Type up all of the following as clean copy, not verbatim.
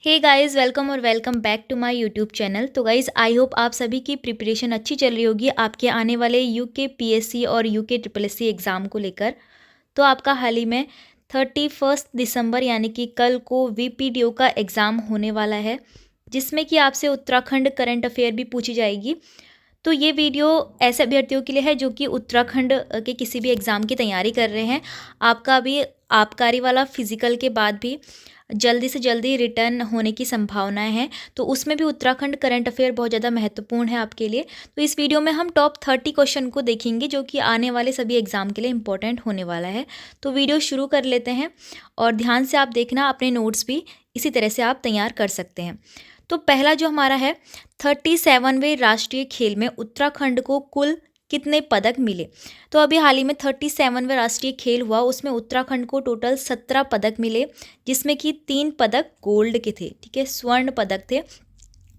हे guys, welcome और welcome back to my YouTube channel. तो guys, I hope आप सभी की प्रिपरेशन अच्छी चल रही होगी आपके आने वाले यूके पीएससी और यूके ट्रिपल एससी एग्ज़ाम को लेकर। तो आपका हाल ही में 31 दिसंबर यानी कि कल को वीपीडीओ का एग्ज़ाम होने वाला है, जिसमें कि आपसे उत्तराखंड करंट अफेयर भी पूछी जाएगी। तो ये वीडियो ऐसे अभ्यर्थियों के लिए है जो कि उत्तराखंड के किसी भी एग्ज़ाम की तैयारी कर रहे हैं। आपका अभी आबकारी वाला फिज़िकल के बाद भी जल्दी से जल्दी रिटर्न होने की संभावनाएं हैं, तो उसमें भी उत्तराखंड करंट अफेयर बहुत ज़्यादा महत्वपूर्ण है आपके लिए। तो इस वीडियो में हम टॉप 30 क्वेश्चन को देखेंगे जो कि आने वाले सभी एग्ज़ाम के लिए इंपॉर्टेंट होने वाला है। तो वीडियो शुरू कर लेते हैं और ध्यान से आप देखना, अपने नोट्स भी इसी तरह से आप तैयार कर सकते हैं। तो पहला जो हमारा है, 37वें राष्ट्रीय खेल में उत्तराखंड को कुल कितने पदक मिले। तो अभी हाल ही में 37वें राष्ट्रीय खेल हुआ, उसमें उत्तराखंड को टोटल 17 पदक मिले, जिसमें कि 3 पदक गोल्ड के थे, ठीक है, स्वर्ण पदक थे।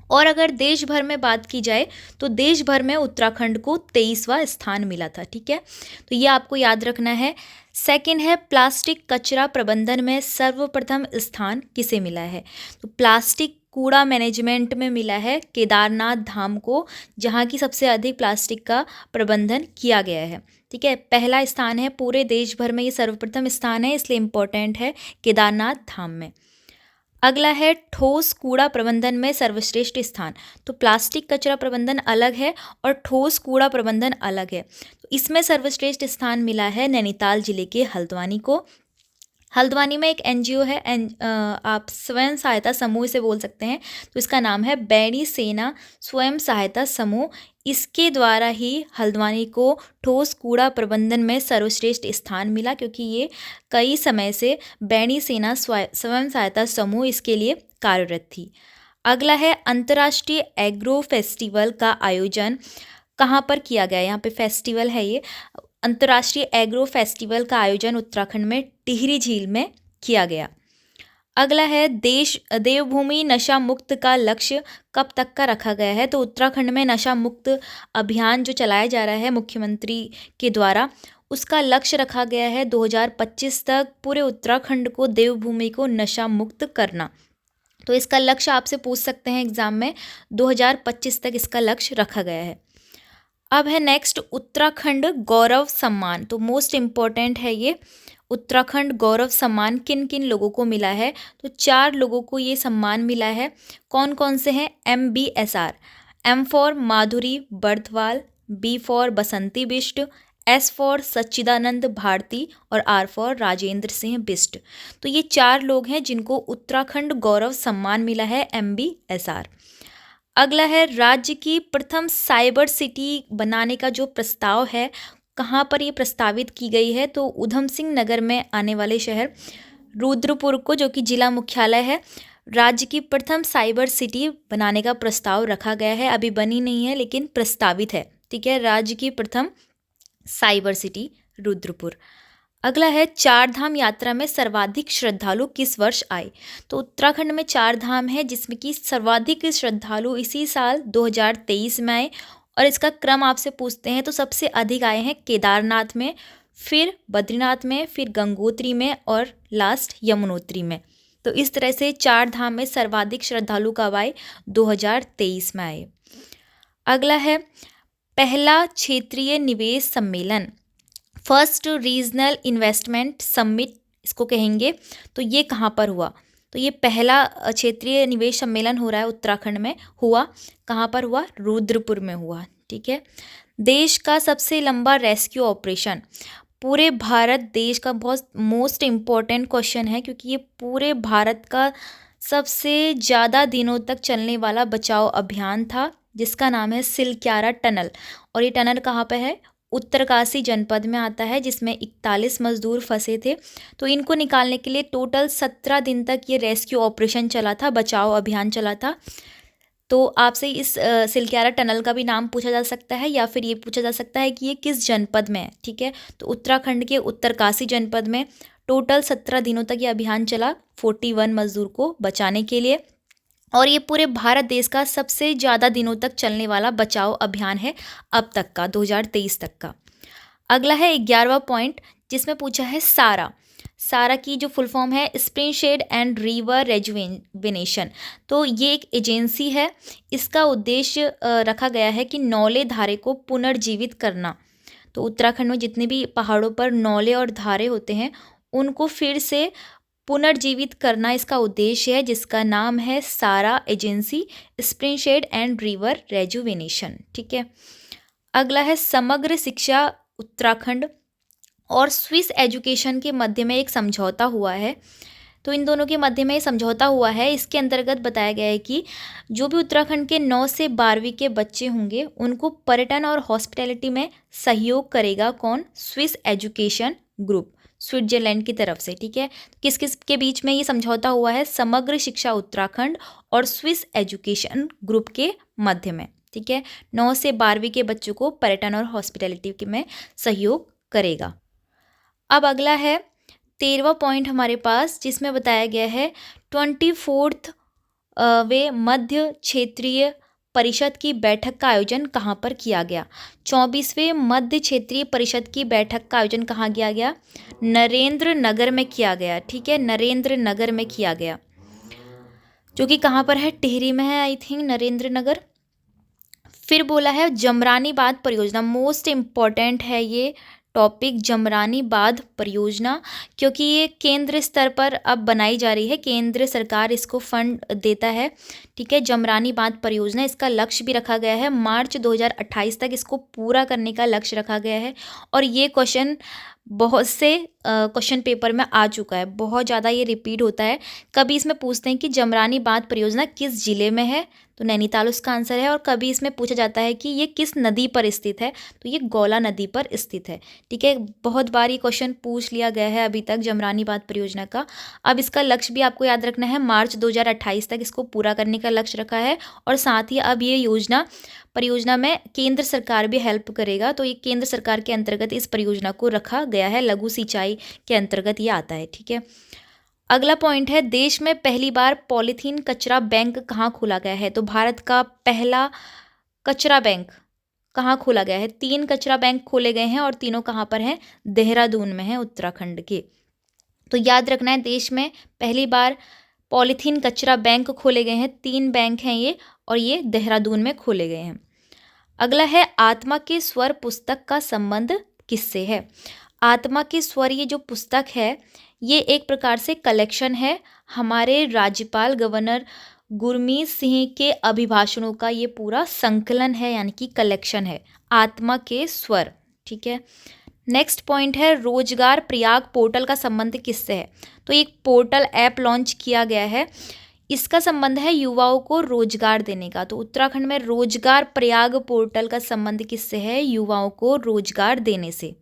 और अगर देश भर में बात की जाए तो देश भर में उत्तराखंड को 23वां स्थान मिला था, ठीक है। तो ये आपको याद रखना है। सेकंड है, प्लास्टिक कचरा प्रबंधन में सर्वप्रथम स्थान किसे मिला है। तो प्लास्टिक कूड़ा मैनेजमेंट में मिला है केदारनाथ धाम को, जहाँ की सबसे अधिक प्लास्टिक का प्रबंधन किया गया है, ठीक है। पहला स्थान है, पूरे देश भर में ये सर्वप्रथम स्थान है, इसलिए इम्पोर्टेंट है केदारनाथ धाम में। अगला है, ठोस कूड़ा प्रबंधन में सर्वश्रेष्ठ स्थान। तो प्लास्टिक कचरा प्रबंधन अलग है और ठोस कूड़ा प्रबंधन अलग है। तो इसमें सर्वश्रेष्ठ स्थान मिला है नैनीताल जिले के हल्द्वानी को। हल्द्वानी में एक एनजीओ है, आप स्वयं सहायता समूह इसे बोल सकते हैं। तो इसका नाम है बैणी सेना स्वयं सहायता समूह। इसके द्वारा ही हल्द्वानी को ठोस कूड़ा प्रबंधन में सर्वश्रेष्ठ स्थान मिला, क्योंकि ये कई समय से बैणी सेना स्वयं सहायता समूह इसके लिए कार्यरत थी। अगला है, अंतर्राष्ट्रीय एग्रो फेस्टिवल का आयोजन कहाँ पर किया गया। यहाँ पे फेस्टिवल है ये, अंतर्राष्ट्रीय एग्रो फेस्टिवल का आयोजन उत्तराखंड में टिहरी झील में किया गया। अगला है, देवभूमि नशा मुक्त का लक्ष्य कब तक का रखा गया है। तो उत्तराखंड में नशा मुक्त अभियान जो चलाया जा रहा है मुख्यमंत्री के द्वारा, उसका लक्ष्य रखा गया है 2025 तक पूरे उत्तराखंड को, देवभूमि को नशा मुक्त करना। तो इसका लक्ष्य आपसे पूछ सकते हैं एग्जाम में, 2025 तक इसका लक्ष्य रखा गया है। अब है नेक्स्ट, उत्तराखंड गौरव सम्मान। तो मोस्ट इम्पॉर्टेंट है ये, उत्तराखंड गौरव सम्मान किन किन लोगों को मिला है। तो 4 लोगों को ये सम्मान मिला है। कौन कौन से हैं। MBSR, M for Madhuri Bardwal, B for Basanti Bisht, S for Sachchidanand Bharti और R फॉर राजेंद्र सिंह बिष्ट। तो ये 4 लोग हैं जिनको उत्तराखंड गौरव सम्मान मिला है, MBSR। अगला है, राज्य की प्रथम साइबर सिटी बनाने का जो प्रस्ताव है, कहाँ पर ये प्रस्तावित की गई है। तो उधम सिंह नगर में आने वाले शहर रुद्रपुर को, जो कि जिला मुख्यालय है, राज्य की प्रथम साइबर सिटी बनाने का प्रस्ताव रखा गया है। अभी बनी नहीं है लेकिन प्रस्तावित है, ठीक है। राज्य की प्रथम साइबर सिटी रुद्रपुर। अगला है, 4 धाम यात्रा में सर्वाधिक श्रद्धालु किस वर्ष आए। तो उत्तराखंड में 4 धाम है जिसमें कि सर्वाधिक श्रद्धालु इसी साल 2023 में आए। और इसका क्रम आपसे पूछते हैं तो सबसे अधिक आए हैं केदारनाथ में, फिर बद्रीनाथ में, फिर गंगोत्री में और लास्ट यमुनोत्री में। तो इस तरह से 4 धाम में सर्वाधिक श्रद्धालु कब आए, 2023 में आए। अगला है, पहला क्षेत्रीय निवेश सम्मेलन, फर्स्ट रीजनल इन्वेस्टमेंट समिट इसको कहेंगे। तो ये कहाँ पर हुआ। तो ये पहला क्षेत्रीय निवेश सम्मेलन हो रहा है उत्तराखंड में, हुआ कहाँ पर हुआ, रुद्रपुर में हुआ, ठीक है। देश का सबसे लंबा रेस्क्यू ऑपरेशन, पूरे भारत देश का बहुत मोस्ट इम्पॉर्टेंट क्वेश्चन है, क्योंकि ये पूरे भारत का सबसे ज़्यादा दिनों तक चलने वाला बचाव अभियान था, जिसका नाम है सिलक्यारा टनल। और ये टनल कहाँ पे है, उत्तरकाशी जनपद में आता है, जिसमें 41 मजदूर फंसे थे। तो इनको निकालने के लिए टोटल 17 दिन तक ये रेस्क्यू ऑपरेशन चला था, बचाव अभियान चला था। तो आपसे इस सिलक्यारा टनल का भी नाम पूछा जा सकता है, या फिर ये पूछा जा सकता है कि ये किस जनपद में है, ठीक है। तो उत्तराखंड के उत्तरकाशी जनपद में टोटल 17 दिनों तक ये अभियान चला 41 मजदूर को बचाने के लिए। और ये पूरे भारत देश का सबसे ज़्यादा दिनों तक चलने वाला बचाव अभियान है अब तक का, 2023 तक का। अगला है 11वां पॉइंट, जिसमें पूछा है सारा। सारा की जो फुल फॉर्म है स्प्रिंगशेड एंड रिवर रेजुवेनेशन। तो ये एक एजेंसी है, इसका उद्देश्य रखा गया है कि नौले धारे को पुनर्जीवित करना। तो उत्तराखंड में जितने भी पहाड़ों पर नौले और धारे होते हैं उनको फिर से पुनर्जीवित करना इसका उद्देश्य है, जिसका नाम है सारा एजेंसी स्प्रिंगशेड एंड रिवर रेजुवेनेशन। ठीक है। अगला है समग्र शिक्षा उत्तराखंड और स्विस एजुकेशन के मध्य में एक समझौता हुआ है। तो इन दोनों के मध्य में ये समझौता हुआ है। इसके अंतर्गत बताया गया है कि जो भी उत्तराखंड के 9 से 12वीं के बच्चे होंगे उनको पर्यटन और हॉस्पिटैलिटी में सहयोग करेगा कौन? स्विस एजुकेशन ग्रुप, स्विट्जरलैंड की तरफ से। ठीक है। किस किस के बीच में ये समझौता हुआ है? समग्र शिक्षा उत्तराखंड और स्विस एजुकेशन ग्रुप के मध्य में। ठीक है। 9 से 12वीं के बच्चों को पर्यटन और हॉस्पिटैलिटी में सहयोग करेगा। अब अगला है 13वां पॉइंट हमारे पास, जिसमें बताया गया है 24th वे मध्य क्षेत्रीय परिषद की बैठक का आयोजन कहाँ पर किया गया? 24वें मध्य क्षेत्रीय परिषद की बैठक का आयोजन कहाँ किया गया? नरेंद्र नगर में किया गया। ठीक है, नरेंद्र नगर में किया गया, जो कि कहाँ पर है? टिहरी में है आई थिंक, नरेंद्र नगर। फिर बोला है जमरानी बांध परियोजना, मोस्ट इम्पॉर्टेंट है ये टॉपिक, जमरानी बांध परियोजना, क्योंकि ये केंद्र स्तर पर अब बनाई जा रही है, केंद्र सरकार इसको फंड देता है। ठीक है, जमरानी बांध परियोजना, इसका लक्ष्य भी रखा गया है मार्च 2028 तक इसको पूरा करने का लक्ष्य रखा गया है। और ये क्वेश्चन बहुत से क्वेश्चन पेपर में आ चुका है, बहुत ज़्यादा ये रिपीट होता है। कभी इसमें पूछते हैं कि जमरानी बांध परियोजना किस जिले में है, तो नैनीताल उसका आंसर है। और कभी इसमें पूछा जाता है कि ये किस नदी पर स्थित है, तो ये गौला नदी पर स्थित है। ठीक है, बहुत बार ये क्वेश्चन पूछ लिया गया है अभी तक जमरानी बांध परियोजना का। अब इसका लक्ष्य भी आपको याद रखना है, मार्च 2028 तक इसको पूरा करने का लक्ष्य रखा है। और साथ ही अब ये परियोजना में केंद्र सरकार भी हेल्प करेगा, तो ये केंद्र सरकार के अंतर्गत इस परियोजना को रखा गया है, लघु सिंचाई के अंतर्गत ये आता है। ठीक है। अगला पॉइंट है देश में पहली बार पॉलीथीन कचरा बैंक कहाँ खोला गया है? तो भारत का पहला कचरा बैंक कहाँ खोला गया है? 3 कचरा बैंक खोले गए हैं और तीनों कहाँ पर हैं? देहरादून में है, उत्तराखंड के। तो याद रखना है, देश में पहली बार पॉलीथीन कचरा बैंक खोले गए हैं, 3 बैंक हैं ये, और ये देहरादून में खोले गए हैं। अगला है आत्मा के स्वर पुस्तक का संबंध किससे है? आत्मा के स्वर ये जो पुस्तक है ये एक प्रकार से कलेक्शन है, हमारे राज्यपाल गवर्नर गुरमीत सिंह के अभिभाषणों का ये पूरा संकलन है, यानी कि कलेक्शन है, आत्मा के स्वर। ठीक है। नेक्स्ट पॉइंट है रोजगार प्रयाग पोर्टल का संबंध किससे है? तो एक पोर्टल ऐप लॉन्च किया गया है, इसका संबंध है युवाओं को रोजगार देने का। तो उत्तराखंड में रोजगार प्रयाग पोर्टल का संबंध किससे है? युवाओं को रोजगार देने से।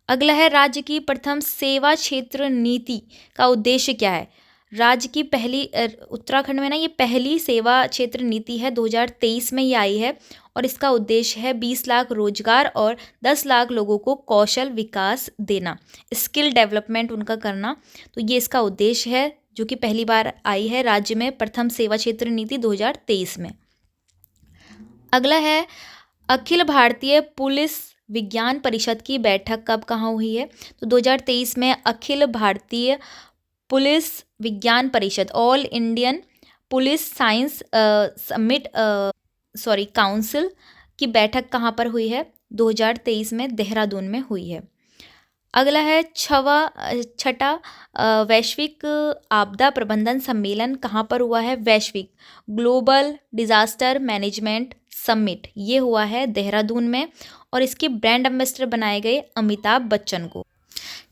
अगला है राज्य की प्रथम सेवा क्षेत्र नीति का उद्देश्य क्या है? राज्य की पहली उत्तराखंड में ना ये पहली सेवा क्षेत्र नीति है, 2023 में ये आई है, और इसका उद्देश्य है 20 लाख रोजगार और 10 लाख लोगों को कौशल विकास देना, स्किल डेवलपमेंट उनका करना। तो ये इसका उद्देश्य है, जो कि पहली बार आई है राज्य में प्रथम सेवा क्षेत्र नीति 2023 में। अगला है अखिल भारतीय पुलिस विज्ञान परिषद की बैठक कब कहाँ हुई है? तो 2023 में अखिल भारतीय पुलिस विज्ञान परिषद, all Indian police science summit council की बैठक कहाँ पर हुई है? 2023 में देहरादून में हुई है। अगला है छठा वैश्विक आपदा प्रबंधन सम्मेलन कहाँ पर हुआ है? वैश्विक ग्लोबल डिजास्टर मैनेजमेंट समिट, ये हुआ है देहरादून में, और इसके ब्रांड एम्बेसडर बनाए गए अमिताभ बच्चन को।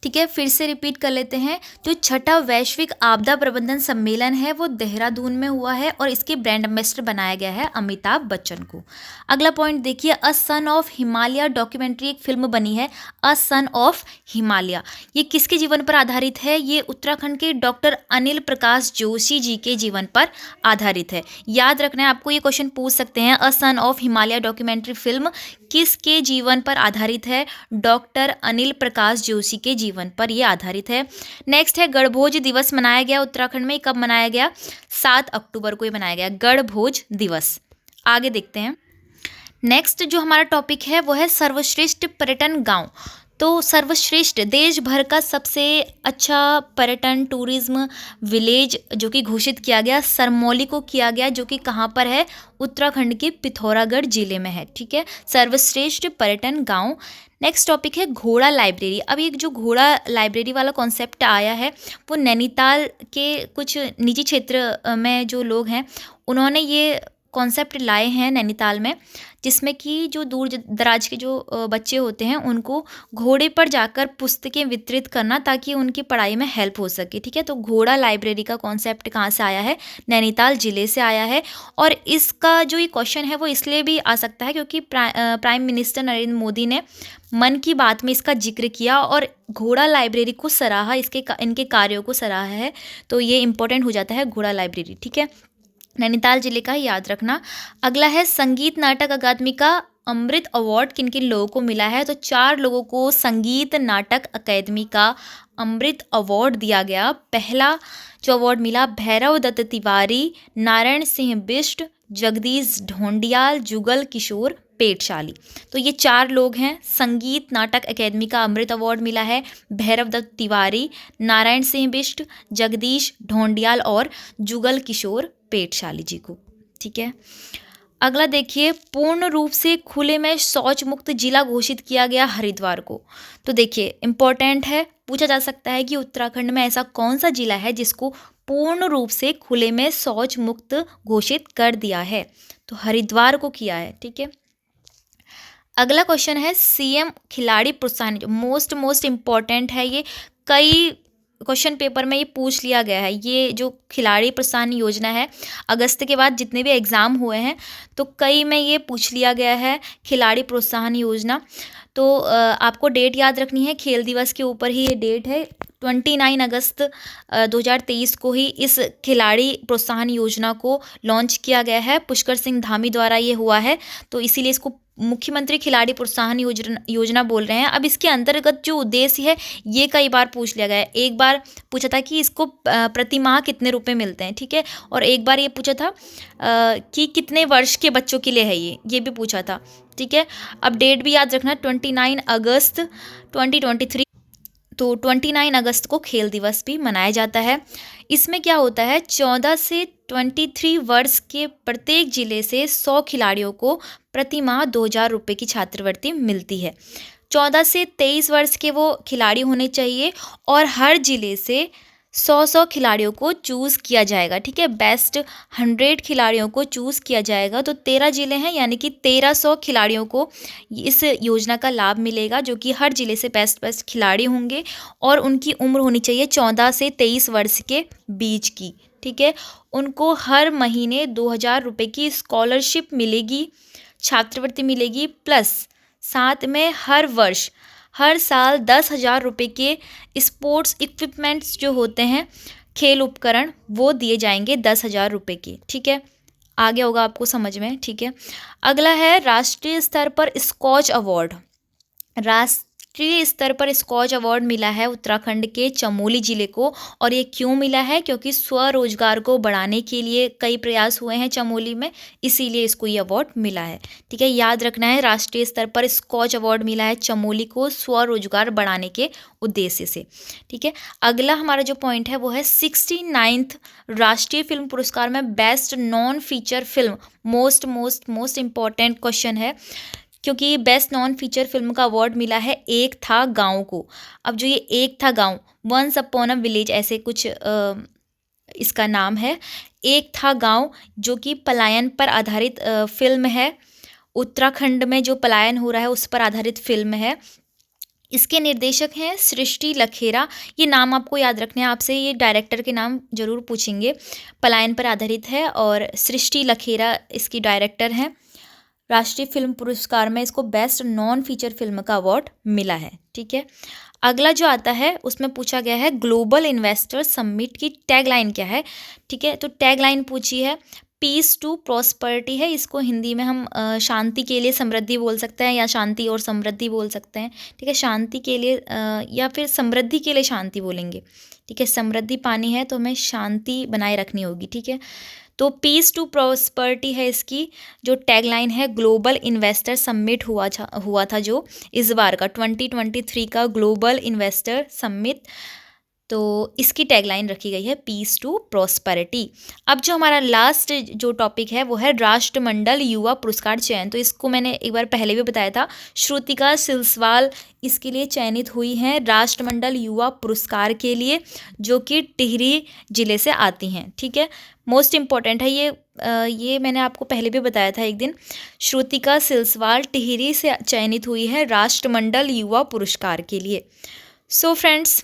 ठीक है, फिर से रिपीट कर लेते हैं, जो छठा वैश्विक आपदा प्रबंधन सम्मेलन है वो देहरादून में हुआ है और इसके ब्रांड एम्बेसडर बनाया गया है अमिताभ बच्चन को। अगला पॉइंट देखिए, अ सन ऑफ हिमालय डॉक्यूमेंट्री एक फिल्म बनी है, अ सन ऑफ हिमालय। ये किसके जीवन पर आधारित है? ये उत्तराखंड के डॉक्टर अनिल प्रकाश जोशी जी के जीवन पर आधारित है। याद रखना है, आपको ये क्वेश्चन पूछ सकते हैं, a son of Himalaya documentary film किसके जीवन पर आधारित है? डॉक्टर अनिल प्रकाश जोशी के जीवन पर यह आधारित है। नेक्स्ट है गणभोज दिवस मनाया गया उत्तराखंड में, कब मनाया गया? 7 अक्टूबर को ये मनाया गया गणभोज दिवस। आगे देखते हैं, नेक्स्ट जो हमारा टॉपिक है वो है सर्वश्रेष्ठ पर्यटन गांव। तो सर्वश्रेष्ठ देश भर का सबसे अच्छा पर्यटन टूरिज्म विलेज जो कि घोषित किया गया सरमौली को किया गया, जो कि कहाँ पर है, उत्तराखंड के पिथौरागढ़ जिले में है। ठीक है, सर्वश्रेष्ठ पर्यटन गांव। नेक्स्ट टॉपिक है घोड़ा लाइब्रेरी। अब ये जो घोड़ा लाइब्रेरी वाला कॉन्सेप्ट आया है वो नैनीताल के कुछ निजी क्षेत्र में जो लोग हैं उन्होंने ये कॉन्सेप्ट लाए हैं नैनीताल में, जिसमें कि जो दूर दराज के जो बच्चे होते हैं उनको घोड़े पर जाकर पुस्तकें वितरित करना ताकि उनकी पढ़ाई में हेल्प हो सके। ठीक है, तो घोड़ा लाइब्रेरी का कॉन्सेप्ट कहाँ से आया है, नैनीताल ज़िले से आया है। और इसका जो ये क्वेश्चन है वो इसलिए भी आ सकता है क्योंकि प्राइम मिनिस्टर नरेंद्र मोदी ने मन की बात में इसका जिक्र किया और घोड़ा लाइब्रेरी को सराहा, इनके कार्यों को सराहा है, तो ये इंपॉर्टेंट हो जाता है घोड़ा लाइब्रेरी। ठीक है, नैनीताल जिले का याद रखना। अगला है संगीत नाटक अकादमी का अमृत अवार्ड किन किन लोगों को मिला है, तो 4 लोगों को संगीत नाटक अकादमी का अमृत अवार्ड दिया गया। पहला जो अवार्ड मिला भैरव दत्त तिवारी, नारायण सिंह बिष्ट, जगदीश ढोंडियाल, जुगल किशोर पेटशाली। तो ये 4 लोग हैं। संगीत नाटक अकादमी का अमृत अवार्ड मिला है भैरव दत्त तिवारी, नारायण सिंह बिष्ट, जगदीश ढोंडियाल और जुगल किशोर पेटशाली जी को। ठीक है, अगला देखिए, पूर्ण रूप से खुले में शौच मुक्त जिला घोषित किया गया हरिद्वार को। तो देखिए इंपॉर्टेंट है, पूछा जा सकता है कि उत्तराखंड में ऐसा कौन सा जिला है जिसको पूर्ण रूप से खुले में शौच मुक्त घोषित कर दिया है, तो हरिद्वार को किया है। ठीक है, अगला क्वेश्चन है सीएम खिलाड़ी प्रोत्साहन, मोस्ट इम्पॉर्टेंट है ये, कई क्वेश्चन पेपर में ये पूछ लिया गया है। ये जो खिलाड़ी प्रोत्साहन योजना है, अगस्त के बाद जितने भी एग्ज़ाम हुए हैं तो कई में ये पूछ लिया गया है खिलाड़ी प्रोत्साहन योजना। तो आपको डेट याद रखनी है, खेल दिवस के ऊपर ही ये डेट है, 29 अगस्त 2023 को ही इस खिलाड़ी प्रोत्साहन योजना को लॉन्च किया गया है। पुष्कर सिंह धामी द्वारा ये हुआ है, तो इसीलिए इसको मुख्यमंत्री खिलाड़ी प्रोत्साहन योजना बोल रहे हैं। अब इसके अंतर्गत जो उद्देश्य है ये कई बार पूछ लिया गया है। एक बार पूछा था कि इसको प्रति माह कितने रुपए मिलते हैं, ठीक है, और एक बार ये पूछा था कि कितने वर्ष के बच्चों के लिए है ये भी पूछा था। ठीक है, अब डेट भी याद रखना, 29 अगस्त 2023। तो 29 अगस्त को खेल दिवस भी मनाया जाता है। इसमें क्या होता है, 14 से 23 वर्ष के प्रत्येक जिले से 100 खिलाड़ियों को प्रति माह 2000 रुपये की छात्रवृत्ति मिलती है। 14 से 23 वर्ष के वो खिलाड़ी होने चाहिए और हर जिले से 100 खिलाड़ियों को चूज़ किया जाएगा। ठीक है, बेस्ट 100 खिलाड़ियों को चूज़ किया जाएगा। तो 13 जिले हैं, यानी कि 1300 खिलाड़ियों को इस योजना का लाभ मिलेगा, जो कि हर जिले से बेस्ट खिलाड़ी होंगे और उनकी उम्र होनी चाहिए 14 से 23 वर्ष के बीच की। ठीक है, उनको हर महीने 2000 रुपये की स्कॉलरशिप मिलेगी, छात्रवृत्ति मिलेगी, प्लस साथ में हर साल 10,000 रुपये के स्पोर्ट्स इक्विपमेंट्स जो होते हैं, खेल उपकरण, वो दिए जाएंगे 10,000 रुपये के। ठीक है, आगे होगा आपको समझ में। ठीक है, अगला है राष्ट्रीय स्तर पर स्कॉच अवार्ड। राष्ट्रीय स्तर पर स्कॉच अवार्ड मिला है उत्तराखंड के चमोली जिले को, और ये क्यों मिला है, क्योंकि स्वरोजगार को बढ़ाने के लिए कई प्रयास हुए हैं चमोली में, इसीलिए इसको ये अवार्ड मिला है। ठीक है, याद रखना है, राष्ट्रीय स्तर पर स्कॉच अवार्ड मिला है चमोली को स्वरोजगार बढ़ाने के उद्देश्य से। ठीक है, अगला हमारा जो पॉइंट है वो है 69th राष्ट्रीय फिल्म पुरस्कार में best non feature film. Most important question है, क्योंकि बेस्ट नॉन फीचर फिल्म का अवार्ड मिला है एक था गांव को। अब जो ये एक था गांव, वंस अपॉन अ विलेज, ऐसे कुछ इसका नाम है। एक था गांव जो कि पलायन पर आधारित फिल्म है, उत्तराखंड में जो पलायन हो रहा है उस पर आधारित फिल्म है। इसके निर्देशक हैं सृष्टि लखेरा। ये नाम आपको याद रखने हैं, आपसे ये डायरेक्टर के नाम जरूर पूछेंगे। पलायन पर आधारित है और सृष्टि लखेरा इसकी डायरेक्टर हैं। राष्ट्रीय फिल्म पुरस्कार में इसको बेस्ट नॉन फीचर फिल्म का अवार्ड मिला है। ठीक है, अगला जो आता है उसमें पूछा गया है ग्लोबल इन्वेस्टर समिट की टैगलाइन क्या है। ठीक है, तो टैगलाइन पूछी है पीस टू प्रॉस्पेरिटी है, इसको हिंदी में हम शांति के लिए समृद्धि बोल सकते हैं या शांति और समृद्धि बोल सकते हैं। ठीक है, शांति के लिए या फिर समृद्धि के लिए शांति बोलेंगे। ठीक है, समृद्धि पानी है तो हमें शांति बनाए रखनी होगी। ठीक है, तो पीस टू प्रॉस्पर्टी है इसकी जो टैगलाइन है। ग्लोबल इन्वेस्टर समिट हुआ था जो इस बार का 2023 का ग्लोबल इन्वेस्टर समिट, तो इसकी टैगलाइन रखी गई है पीस टू प्रॉस्पेरिटी। अब जो हमारा लास्ट जो टॉपिक है वो है राष्ट्रमंडल युवा पुरस्कार चयन। तो इसको मैंने एक बार पहले भी बताया था। श्रुतिका सिलस्वाल इसके लिए चयनित हुई हैं राष्ट्रमंडल युवा पुरस्कार के लिए, जो कि टिहरी जिले से आती हैं। ठीक है, मोस्ट इम्पॉर्टेंट है ये मैंने आपको पहले भी बताया था एक दिन। श्रुतिका सिलस्वाल टिहरी से चयनित हुई है राष्ट्रमंडल युवा पुरस्कार के लिए। सो फ्रेंड्स,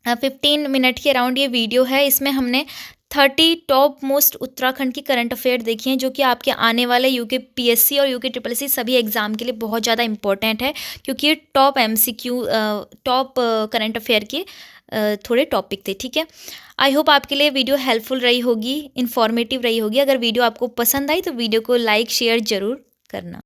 15 मिनट के अराउंड ये वीडियो है। इसमें हमने 30 टॉप मोस्ट उत्तराखंड की करंट अफेयर देखी हैं, जो कि आपके आने वाले यूके पीएससी और यूके ट्रिपल एससी सभी एग्जाम के लिए बहुत ज़्यादा इंपॉर्टेंट है, क्योंकि ये top MCQ top current affair के थोड़े टॉपिक थे। ठीक है, आई होप आपके लिए वीडियो हेल्पफुल रही होगी, इन्फॉर्मेटिव रही होगी। अगर वीडियो आपको पसंद आई तो वीडियो को लाइक शेयर ज़रूर करना।